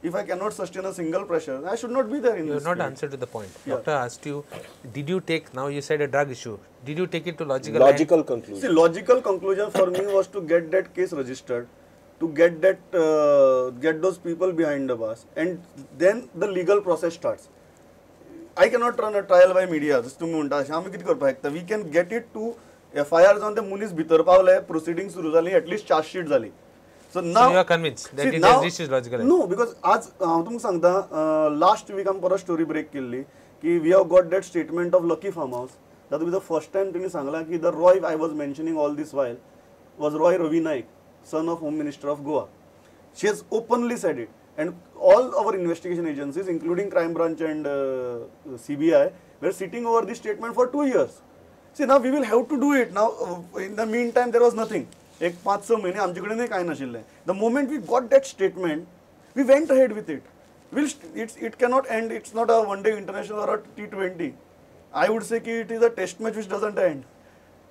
if I cannot sustain a single pressure, I should not be there in You this have not field. answered to the point. Doctor asked you, did you take, now you said a drug issue, did you take it to logical conclusion? See, logical conclusion for me was to get that case registered, to get that get those people behind the bars, and then the legal process starts. I cannot run a trial by media. Just तुम्ही म्हणता आम्ही किती करपाक शकता. We can get it to FIR जावन ते मनीस भितर पावले, proceedings सुरू जाली, at least charge sheet जाली. So now you are convinced that this is logical. No, because आज हांव तुमकां सांगता last week आमी परत story break केल्ली की we have got that statement of Lucky Farm House. That was the first time तेणी सांगला की the Roy I was mentioning all this while was Roy Ravi Naik, son of Home Minister of Goa. She has openly said it, and all our investigation agencies, including Crime Branch and CBI, were sitting over this statement for 2 years. See, now we will have to do it. Now, in the meantime, there was nothing. एक 5-6 महिने आमच्याकडे काय नाशिल्ले. The moment we got that statement, we went ahead with it. It cannot end. It's not a one-day international or a T20. I would say it is a test match which doesn't end.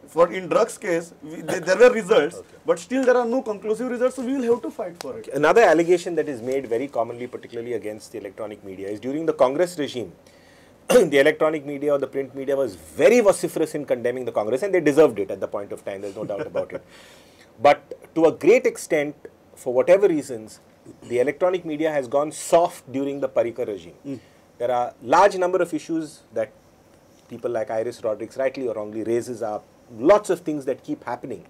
For in drugs case, there were results, but still there are no conclusive results, so we will have to fight for it. Another allegation that is made very commonly, particularly against the electronic media, is during the Congress regime, the electronic media or the print media was very vociferous in condemning the Congress, and they deserved it at the point of time, there's no doubt about it. But to a great extent, for whatever reasons, the electronic media has gone soft during the Parrikar regime. There are large number of issues that people like Iris Rodriguez rightly or wrongly raises up, lots of things that keep happening.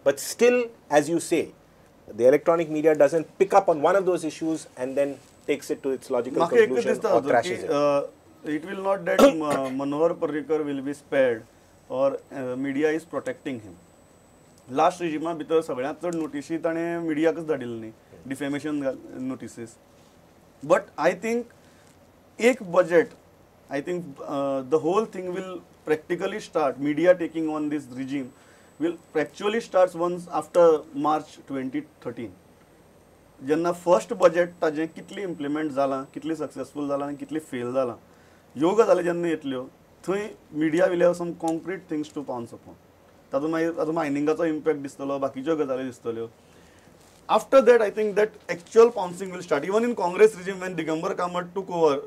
But still, as you say, the electronic media doesn't pick up on one of those issues and then takes it to its logical conclusion or trashes it. It will not that Manohar Parrikar will be spared or media is protecting him. Last regime भितर सगळ्यांत चड नोटिशी ताणें मिडियाकच धाडिल्ली defamation notices. But I think एक budget, I think the whole thing will practically start. Media taking on this regime will actually starts once after March 2013. जेन्ना first budget ताजें कितली implement जालां, कितली सक्सेसफूल जालां आनी कितली फेल जालां, ह्यो गजाली जेन्ना येतल्यो थंय media will have some concrete things to pounce upon. तातूंत मागीर मायनिंगाचो इम्पॅक्ट दिसतलो, बाकीच्यो गजाली दिसतल्यो. After that, I think that actual pouncing will start. Even in Congress regime, when Digambar Kamat took over,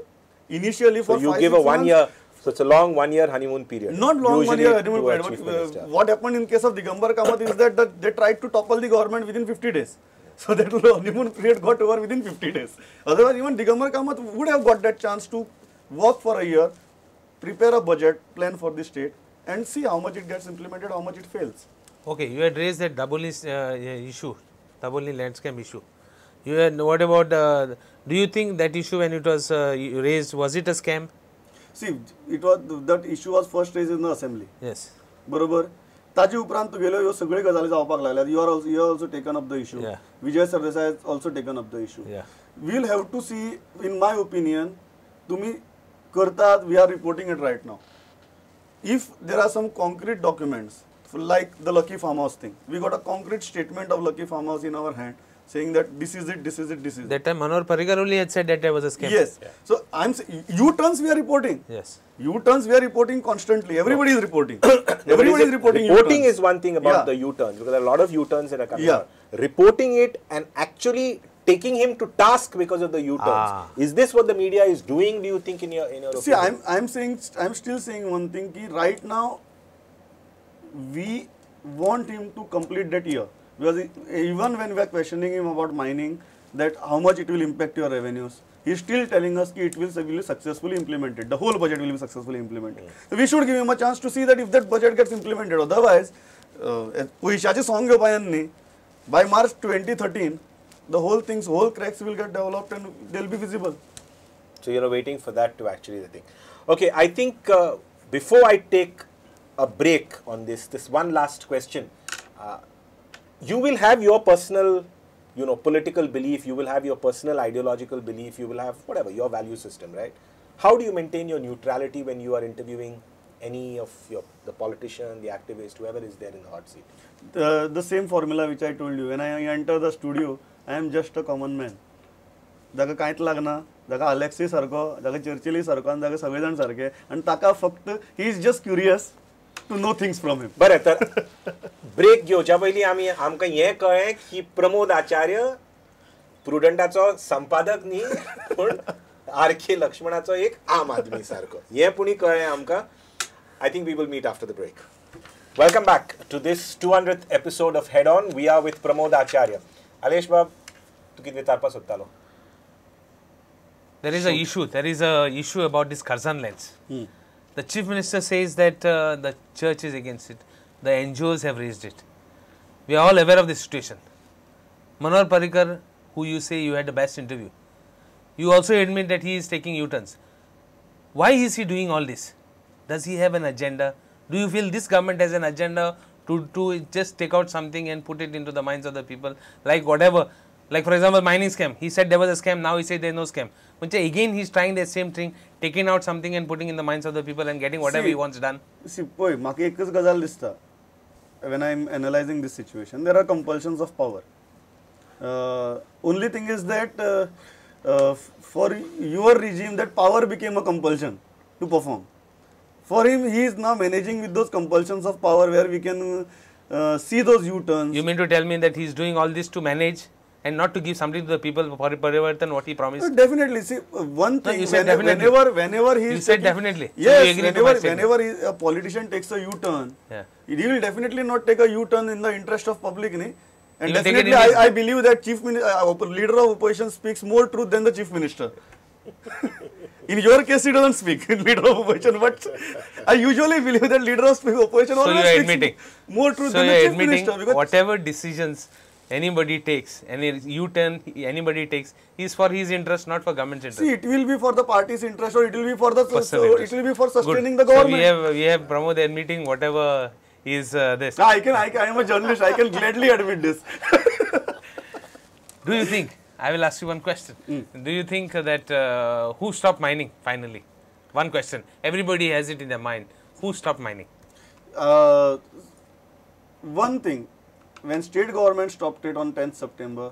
initially for 5-6 months. So you give a 1 year, so it's a long 1 year honeymoon period. Not long 1 year honeymoon period. But what happened in case of Digambar Kamat is that they tried to topple the government within 50 days. So that honeymoon period got over within 50 days. Otherwise, even Digambar Kamat would have got that chance to work for a year, prepare a budget, plan for the state, and see how much it gets implemented, how much it fails. Okay, you had raised that Daboli issue, Daboli land scam issue. You had, what about, do you think that issue when it was raised, was it a scam? See, it was, that issue was first raised in the assembly. Yes. बरोबर. ताजे उपरांत तुगेल्यो ह्यो सगळ्यो गजाली जावपाक लागल्यात. You have also taken up the issue. Yeah. Vijay Sardesai has also taken up the issue. Yeah. We'll have to see, in my opinion, तुम्ही करतात, we are reporting it right now. If there are some concrete documents, like the Lucky Farm House thing, we got a concrete statement of Lucky Farm House in our hand, saying that this is it, this is it, this is it. That time Manohar Parrikar only had said that there was a scam. Yes. Yeah. So I'm saying, U-turns we are reporting. Yes. U-turns we are reporting constantly. Everybody is reporting. Everybody is reporting. Reporting is one thing about the U-turns, because there are a lot of U-turns that are coming out. Reporting it and actually taking him to task because of the U-turns. Is this what the media is doing, do you think, in your opinion? See, I'm still saying one thing, ki right now we want him to complete that year. Because even when we are questioning him about mining, that how much it will impact your revenues, he is still telling us that it will be successfully implemented. The whole budget will be successfully implemented. So we should give him a chance to see that if that budget gets implemented. Otherwise, by March 2013, the whole cracks will get developed and they will be visible. So you're waiting for that to actually the thing. Okay, I think before I take a break on this one last question. You will have your personal, political belief, you will have your personal ideological belief, you will have whatever, your value system, right? How do you maintain your neutrality when you are interviewing any of the politician, the activist, whoever is there in the hot seat? The same formula which I told you. When I enter the studio, I am just a common man. Daga कांयच लागना, daga Alexei sarko, daga Churchill sarko, and daga सगळेजण सारके, and taka फक्त he is just curious to know things from him. बरें तर break घेवच्या पयलीं आमकां हें कळ्ळें की प्रमोद आचार्य प्रुडंटाचो संपादक न्ही पण आर.के. लक्ष्मणाचो एक आम आदमी सारको हे पुणी कळ्ळें आमकां. I think we will meet after the break. Welcome back to this 200th episode of Head On. We are with Pramod Acharya. Alesh Bab, tu kitne tarpa sottalo? There is a issue. There is a issue about this Curzon lens. The Chief Minister says that the church is against it. The NGOs have raised it. We are all aware of the situation. Manohar Parrikar, who you say you had the best interview, you also admit that he is taking U-turns. Why is he doing all this? Does he have an agenda? Do you feel this government has an agenda to just take out something and put it into the minds of the people? Like whatever, like for example, mining scam. He said there was a scam, now he said there is no scam. But again, he is trying the same thing, taking out something and putting in the minds of the people and getting whatever he wants done. See, boy, maki ekच gazal dista. When I am analyzing this situation, there are compulsions of power. Only thing is that for your regime, that power became a compulsion to perform. For him, he is now managing with those compulsions of power where we can see those U-turns. You mean to tell me that he is doing all this to manage and not to give something to the people for Parivartan, what he promised? Definitely. See, one thing, whenever he is You said definitely. Yes, so whenever a politician takes a U-turn, he will definitely not take a U-turn in the interest of public. And definitely, I believe that leader of opposition speaks more truth than the chief minister. In your case, he doesn't speak, leader of opposition, but I usually believe that leader of opposition always speaks more truth than the chief minister. So you are admitting whatever decisions anybody takes, any U-turn anybody takes, is for his interest, not for government's interest. See, it will be for the party's interest, or it will be for the it will be for sustaining the government. So we have Pramod admitting whatever is this. I am a journalist. I can gladly admit this. Do you think? I will ask you one question. Do you think that who stopped mining finally? One question. Everybody has it in their mind. Who stopped mining? One thing. When state government stopped it on 10th September,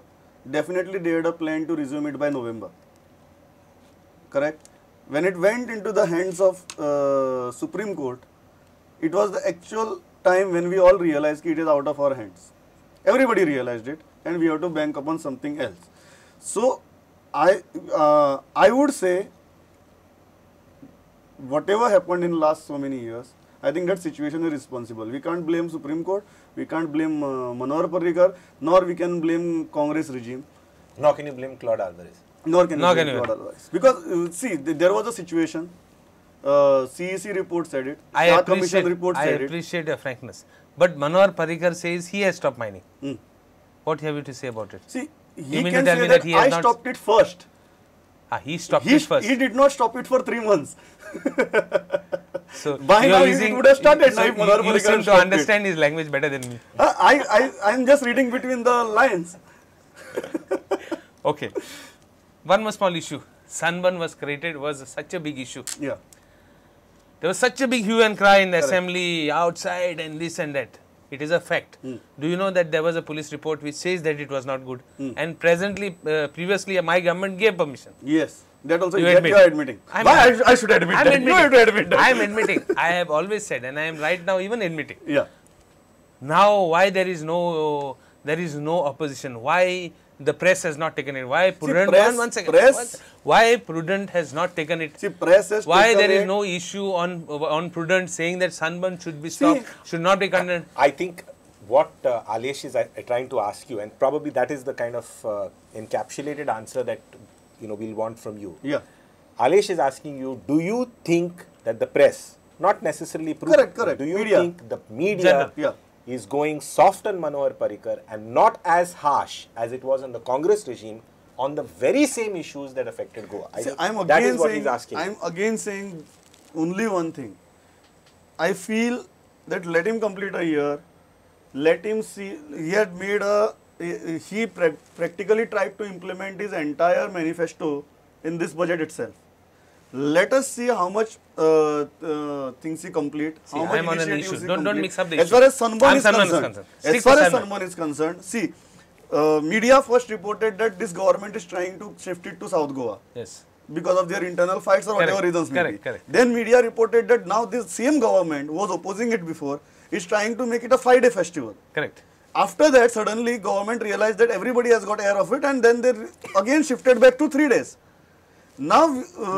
definitely they had a plan to resume it by November. Correct? When it went into the hands of Supreme Court, it was the actual time when we all realized that it is out of our hands. Everybody realized it, and we have to bank upon something else. So, I would say, whatever happened in last so many years, I think that situation is responsible. We can't blame Supreme Court, we can't blame Manohar Parrikar, nor we can blame Congress regime. Nor can you blame Claude Alvarez. Nor can you blame Claude Alvarez. Because, see, there was a situation, CEC report said it, I Commission report said it. appreciate your frankness. But Manohar Parrikar says he has stopped mining. What have you to say about it? See, he can say that I stopped it first. He stopped it first. He did not stop it for 3 months. So by now it would have started. So you seem to understand his language better than me. I am just reading between the lines. Okay. One more small issue. Sunburn was created, was such a big issue. Yeah. There was such a big hue and cry in the assembly, outside and this and that. It is a fact. Do you know that there was a police report which says that it was not good? And previously my government gave permission. Yes. That also you are admitting. I should admit that. You have to admit that. I am admitting. I have always said, and I am right now even admitting. Yeah. Now why there is no opposition? Why the press has not taken it? Why Prudent? One second. Why Prudent has not taken it? See, press has why there is no issue on Prudent saying that sunburn should be stopped, should not be condemned? I think what Alesh is trying to ask you, and probably that is the kind of encapsulated answer that we'll want from you. Yeah. Alesh is asking you, do you think that the press, not necessarily Prudent, correct. do you think the media is going soft on Manohar Parrikar and not as harsh as it was on the Congress regime on the very same issues that affected Goa? That is what he's asking. I'm again saying only one thing. I feel that let him complete a year, let him see, he had made he practically tried to implement his entire manifesto in this budget itself. Let us see how much things he complete. See, how much initiatives he don't mix up the As far as Sunburn is concerned, see, media first reported that this government is trying to shift it to South Goa. Yes. Because of their internal fights or whatever reasons may be. Correct. Then media reported that now this same government was opposing it before is trying to make it a 5-day festival. Correct. After that, suddenly government realized that everybody has got aware of it, and then they again shifted back to 3 days. Now,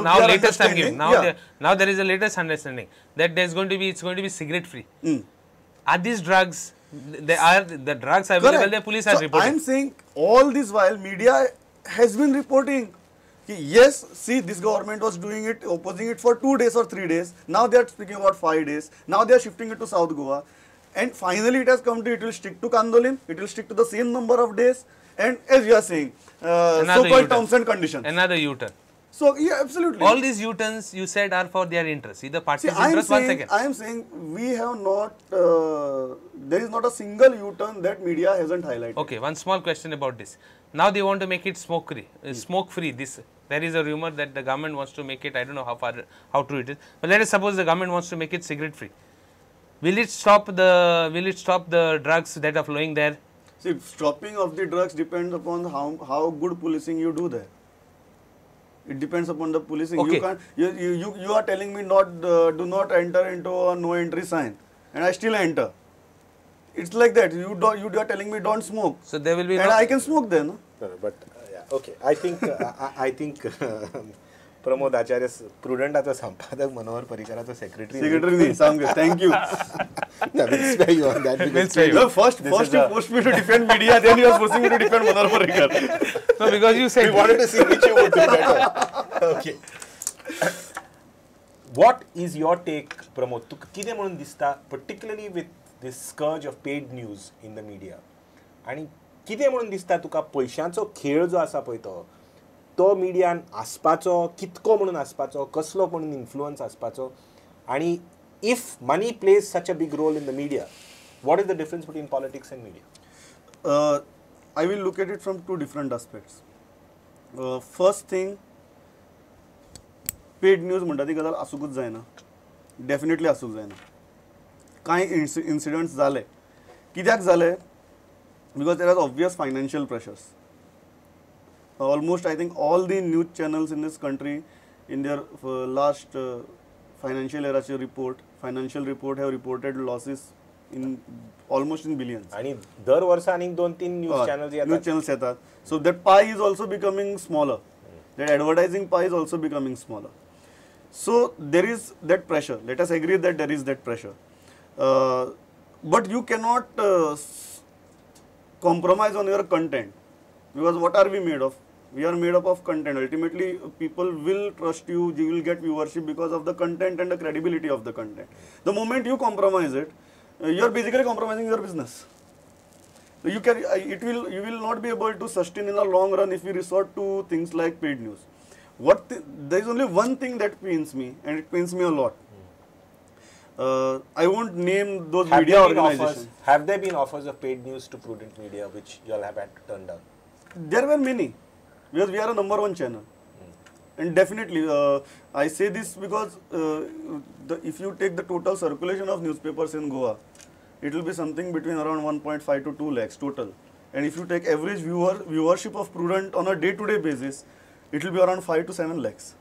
now latest I'm giving. Now, yeah. now there is a latest understanding that it's going to be cigarette free. Are these drugs? They are the drugs available. Correct. The police So are reporting. I'm saying all this while media has been reporting. Yes, see, this government was doing it, opposing it for 2 days or 3 days. Now they are speaking about 5 days. Now they are shifting it to South Goa. And finally it has come to, it will stick to Kandolin. It will stick to the same number of days. And as you are saying, so-called terms and conditions. Another U-turn. So, yeah, absolutely. All these U-turns you said are for their interest. Either party's interest. I am saying we have not, there is not a single U-turn that media hasn't highlighted. Okay, one small question about this. Now they want to make it smoke-free. There is a rumor that the government wants to make it, I don't know how true it is, but let us suppose the government wants to make it cigarette-free. Will it stop the drugs that are flowing there? See, stopping of the drugs depends upon how good policing you do there. It depends upon the policing. Okay. You can't. You are telling me do not enter into a no entry sign, and I still enter. It's like that. You are telling me don't smoke. So there will be. And I can smoke then. No, but yeah, okay. I think Pramod Acharya, Prudent Sampadak Manohar Parikara's secretary. Secretary, thank you. No, we'll spare you on that. No, first you forced me to defend media, then you are forcing me to defend Manohar Parikar. No, because you said we wanted to see which you would do better. Okay. What is your take, Pramod? Kide म्हणून दिसता, particularly with this scourge of paid news in the media. आणि कितें म्हणून दिसता तुका पयशांचो खेळ जो आसा पळय तो मिडियान आसपाचो कितको म्हणून आसपाचो कसलो म्हणून इन्फ्लुअन्स आसपाचो आणि if money plays such a big role in the media, what is the difference between politics and media? I will look at it from 2 different aspects. First thing, paid news म्हणटा ती गजाल आसूकच जायना. Definitely आसूक जायना. कांय incidents जाले. कित्याक जाले? Because there are obvious financial pressures. Almost, I think, all the news channels in this country, in their last financial era financial report have reported losses in almost in billions. आणि दर वर्सा आनीक 2-3 news channels येतात. News channels येतात. So that pie is also becoming smaller. That advertising pie is also becoming smaller. So there is that pressure. Let us agree that there is that pressure. But you cannot compromise on your content, because what are we made of? We are made up of content. Ultimately, people will trust you, you will get viewership because of the content and the credibility of the content. The moment you compromise it, you are basically compromising your business. So you will not be able to sustain in the long run if you resort to things like paid news. There is only one thing that pains me, and it pains me a lot. I won't name those media organizations. Have there been offers of paid news to Prudent Media which you all have had to turn down? There were many, because we are a #1 channel. And definitely, I say this because if you take the total circulation of newspapers in Goa, it will be something between around 1.5 to 2 lakhs total. And if you take average viewership of Prudent on a day-to-day basis, it will be around 5 to 7 lakhs.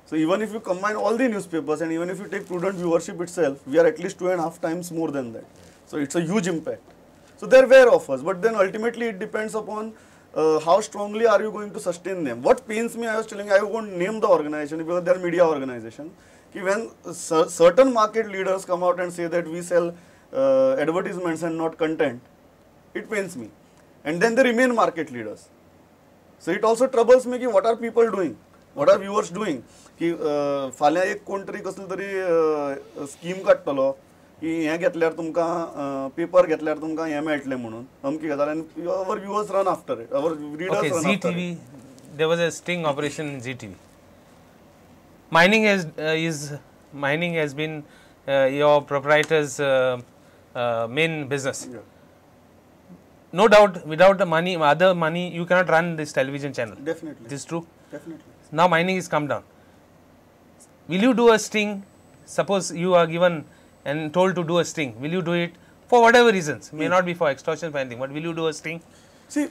So even if you combine all the newspapers and even if you take Prudent viewership itself, we are at least 2.5 times more than that. So it's a huge impact. So there were offers, but then ultimately it depends upon how strongly are you going to sustain them. What pains me, I was telling you, I won't name the organization because they are media organization. When certain market leaders come out and say that we sell advertisements and not content, it pains me. And then they remain market leaders. So it also troubles me, what are people doing? What are viewers doing? की फाल्यां एक कोण तरी कसलो तरी scheme काडटलो की हें घेतल्यार तुमकां पेपर घेतल्यार तुमकां हें मेळटलें म्हणून अमकी गजाल आनी our viewers run after it, our readers run after it. There was a sting operation in ZTV. Mining has been your proprietor's main business. Yeah. No doubt, without the money, other money, you cannot run this television channel. Definitely. This is true. Definitely. Now mining is come down. Will you do a sting? Suppose you are given and told to do a sting. Will you do it for whatever reasons? May not be for extortion, for anything, but will you do a sting? See.